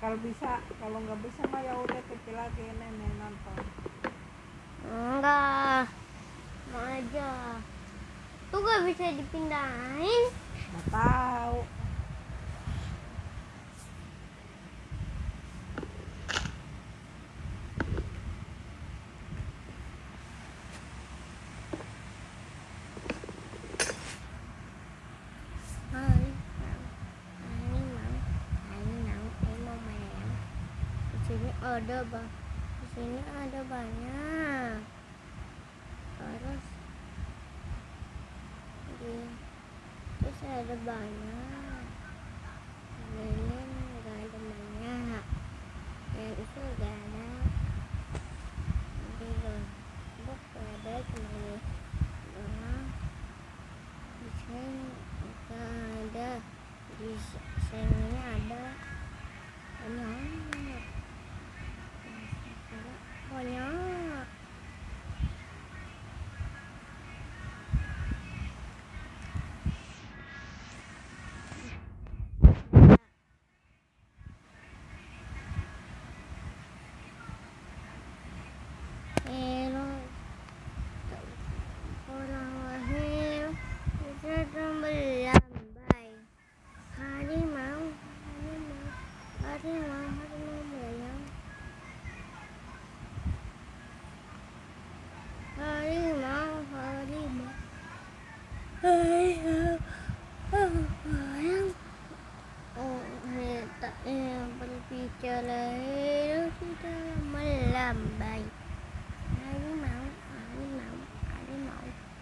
Kalau bisa, kalau nggak bisa mah ya udah kecil lagi nenek nonton. Enggak, mau aja. Tuh gak bisa dipindahin. Nggak tahu. Di sini ada banyak. Terus ada banyak. Ini nggak ada banyak. Yang itu nggak ada. Ini loh, ada cuma ini. Di sini nggak ada. Di sini ada banyak. Banyak. Orang lahir bisa melambai. Harimau melayang. Berbicara tidak melambai.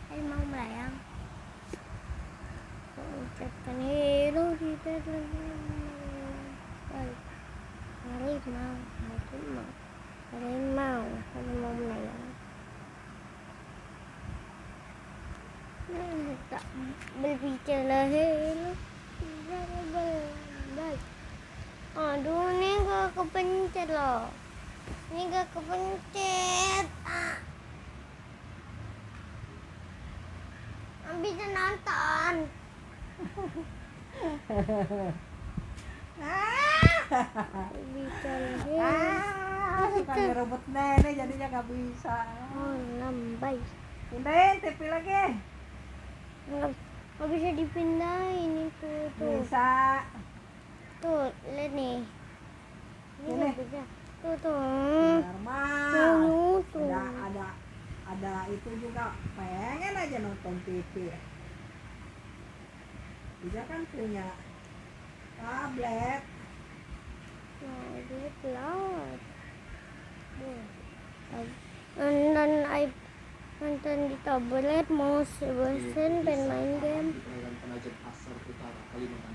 Harimau melayang. Ucapkan hero tidak melambai. Harimau melayang. Tak berbicara hero tidak melambai. Aduh, ini gak kepencet loh. Ini gak kepencet. Bisa nonton. Suka ngerebut nenek jadinya nggak bisa. Lambai. Pindahin TV lagi. Nggak bisa dipindahin itu tuh. Bisa. Tuh, lihat nih. Ini nggak bisa. Tuh. Normal. Ada itu juga pengen aja nonton TV. Dia kan punya tablet. Tablet nonton di tablet mau bosen pengen main game.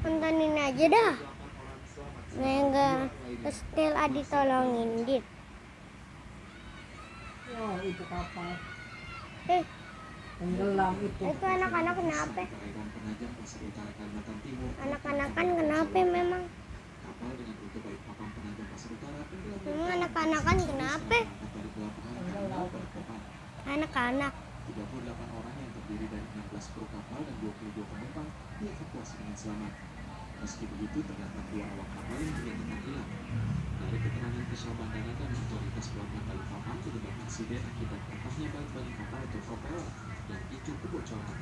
Nontonin aja dah. Nggak setel Adi tolongin dit. Oh, itu kapal. Tenggelam itu. Itu anak-anak kenapa? Anak-anak kan kenapa memang? Anak-anak kan kenapa? Anak-anak. 38 orang yang terdiri dari 16 kru kapal dan 22 penumpang dievakuasi dengan selamat. Meski begitu, terdapat 2 awak kapal yang dinyatakan hilang. Dari keterangan Kisah Bandara dan otoritas pelabuhan Balikpapan, penyebab insiden akibat patahnya baling-baling kapal atau propeller dan itu kebocoran.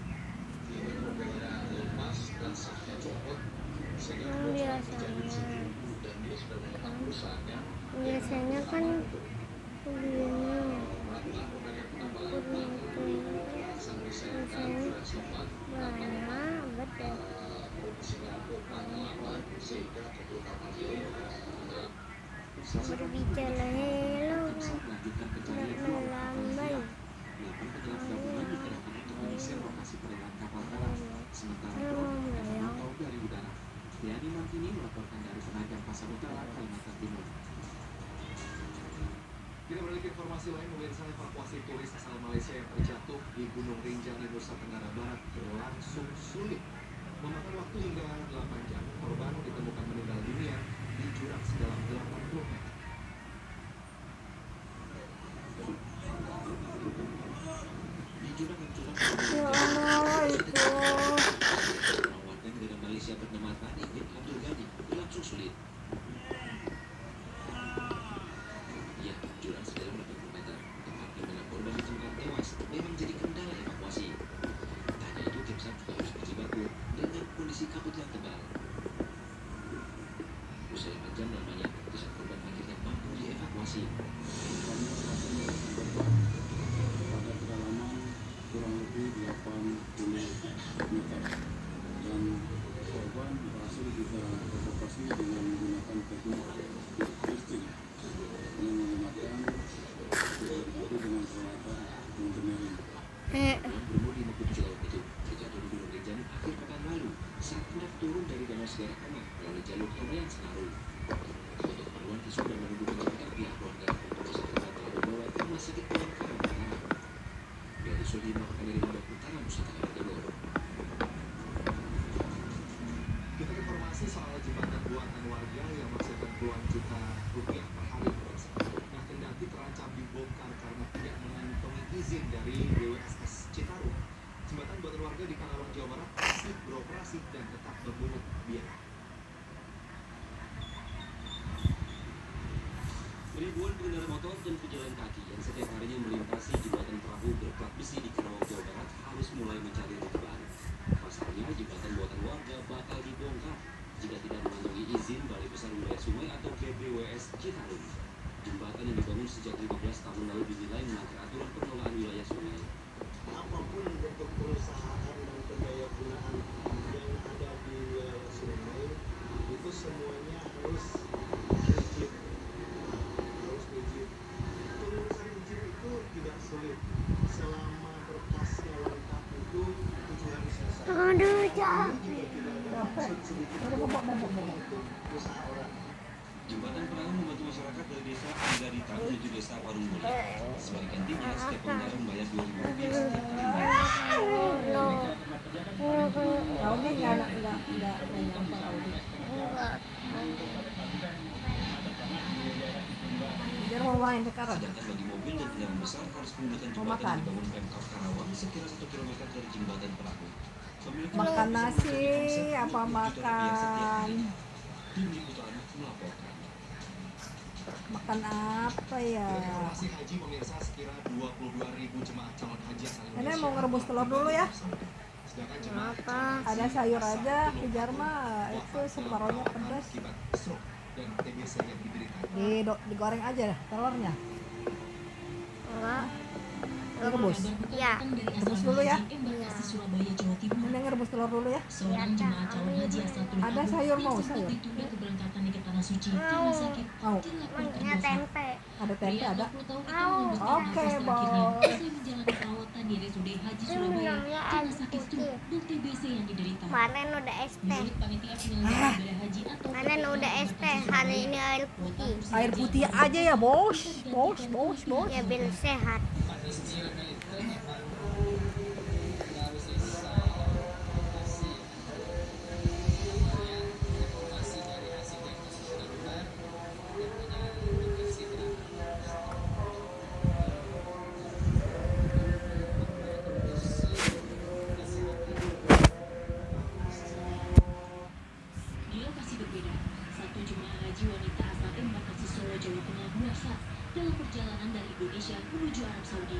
Biasanya kan begini. Banyak betul. Berbicara hello melambai. 8 penyelam gabungan dikerahkan untuk menyisir lokasi perairan kapal karam. Sementara drone memantau dari udara. Yani Mantini melaporkan dari Penajam Pasar Utara, Kalimantan Timur. Kita beralih ke informasi lain, pemirsa. Evakuasi turis asal Malaysia yang terjatuh di Gunung Rinjani, Nusa Tenggara Barat berlangsung sulit. Memakan waktu hingga 8 jam, korban ditemukan meninggal dunia di jurang sedalam 80 meter. Di jurang-jurang warga negara Malaysia bernama Ibn Abdul Ghani berlangsung sulit. Bermudi menuju laut itu terjatuh di Gunung Rinjani akhir pekan lalu saat hendak turun dari Danau Segara Kamar melalui jalur Tendian Senaru. Untuk keperluan visum dan menunggu penyelidikan pihak keluarga petugas telah membawa ke rumah sakit Bayangkara Mataram. Dari Sudi melakukan dari Lombok Utara, Nusa Tenggara Timur. Kita ke informasi soal jembatan buatan warga yang menghasilkan puluhan juta rupiah per hari. Nah, kendati terancam dibongkar karena tidak mengantongi izin dari BWSS Citarum, jembatan buatan warga di Karawang, Jawa Barat masih beroperasi dan tetap memungut biaya. Ribuan pengendara motor dan pejalan kaki yang setiap harinya melintasi jembatan perahu berplat besi di Karawang, Jawa Barat harus mulai mencari rute baru. Pasalnya, jembatan buatan warga bakal dibongkar jika tidak mengantongi izin Balai Besar Wilayah Sungai atau BBWS Citarum. Jembatan yang dibangun sejak 15 tahun lalu dinilai melanggar aturan pengelolaan wilayah sungai. Apapun bentuk perusahaan dan pendaya gunaan yang ada di wilayah sungai itu semuanya harus izin. Pengurusan izin itu tidak sulit selama berkasnya lengkap itu 7 hari selesai. Aduh, Cak. Udah bobok. Usaha orang. Jembatan perahu membantu masyarakat dari desa Anggarita menuju desa Parung Mulya. Sebagai gantinya, setiap pengendara membayar Rp2.000 setiap kali. Tahunya nggak nyampe Audi. Biar mau main sekarang. Sedangkan bagi mobil dan kendaraan besar harus menggunakan jembatan makan. yang dibangun Pemkab Karawang sekira 1 km dari jembatan perahu. Pemilik Makan kendaraan nasi, bisa apa mencapai Rp1 setiap makan? harinya. Tim Liputan melaporkan. Makan apa ya? Dari informasi haji pemirsa sekira 22.000 jemaah calon haji asal Ini Indonesia. mau ngerebus telur dulu ya? Sedangkan jemaah Apa? Ada sayur aja, kejar mah itu separohnya pedas. akibat stroke dan TBC yang diderita. Digoreng aja dah telurnya. Enggak. Direbus. Ya. Rebus dulu ya. Embarkasi Surabaya, Jawa Timur. Ini ngerebus telur dulu ya. Seorang jemaah calon haji asal Tulung Ada Agung sayur yang mau, sempat sayur? ditunda keberangkatannya ke tanah suci karena sakit Mau. dilaporkan Punya dosa. tempe. Ada tempe Pria ada. 40 tahun itu Mau. menyebutkan Oke, nafas terakhirnya Boy. usai menjalani perawatan di RSUD Haji Surabaya minumnya karena air sakit putih. stroke dan TBC yang diderita. Kemarin udah es teh. Menurut panitia penyelenggara ibadah haji atau Kemarin udah es teh. Hari ini air putih. Air putih aja ya, Bos. Bos. Ya biar sehat. Di lokasi berbeda, satu jemaah haji wanita asal Embarkasi Solo, Jawa Tengah wafat dalam perjalanan dari Indonesia menuju Arab Saudi.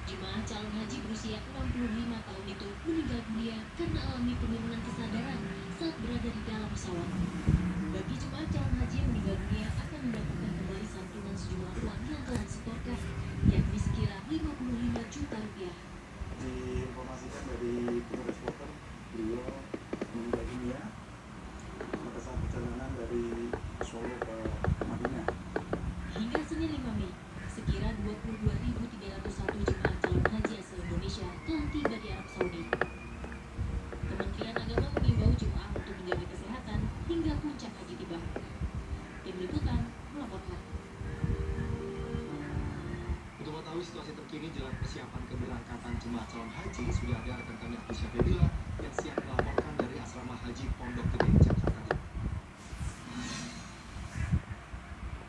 Jemaah calon haji berusia 65 tahun itu meninggal dunia karena alami penurunan kesadaran saat berada di dalam pesawat. Bagi jemaah calon haji yang meninggal dunia akan mendapatkan kembali santunan sejumlah uang yang telah disetorkan, yakni sekira 55 juta rupiah. Diinformasikan dari petugas kloter, beliau meninggal dunia pada saat perjalanan dari Solo ke Madinah. Hingga Senin 5 Mei, sekira 22.301 jemaah calon haji asal Indonesia telah tiba di Arab Saudi. Kementerian Agama mengimbau jemaah untuk menjaga kesehatan hingga puncak haji tiba. Tim Liputan melaporkan. Untuk mengetahui situasi terkini jelang persiapan keberangkatan jemaah calon haji, sudah ada rekan kami Agus Syafedila yang siap melaporkan dari asrama haji Pondok Gede, Jakarta Timur.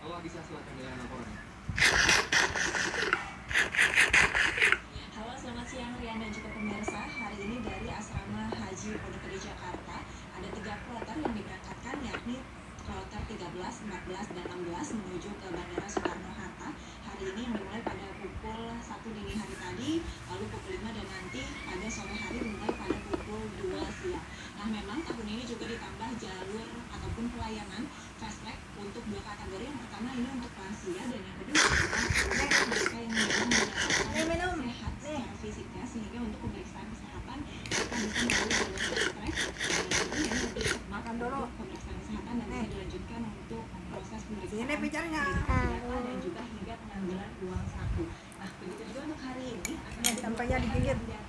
Halo Agisa, silakan dengan laporannya. Halo, selamat siang Rian dan juga pemirsa. Hari ini dari asrama haji Pondok Gede Jakarta ada 3 kloter yang diberangkatkan, yakni kloter 13, 14, dan 16 menuju ke Bandara Soekarno-Hatta. Hari ini yang dimulai pada pukul 1 dini hari tadi, lalu pukul 5 dan nanti pada sore hari dimulai pada pukul 2 siang. Nah, memang tahun ini juga ditambah jalur ataupun pelayanan fast track untuk 2 kategori. Yang pertama ini untuk lansia dan yang kedua adalah mereka yang memang mendapatkan sehat secara fisiknya, sehingga untuk pemeriksaan kesehatan akan bisa melalui jalur fast track. Ini lebih Makan dulu. pemeriksaan kesehatan dan bisa dilanjutkan untuk proses pemeriksaan Sini pijarnya. data dan juga hingga pengambilan uang saku. Nah, begitu jangan digigit.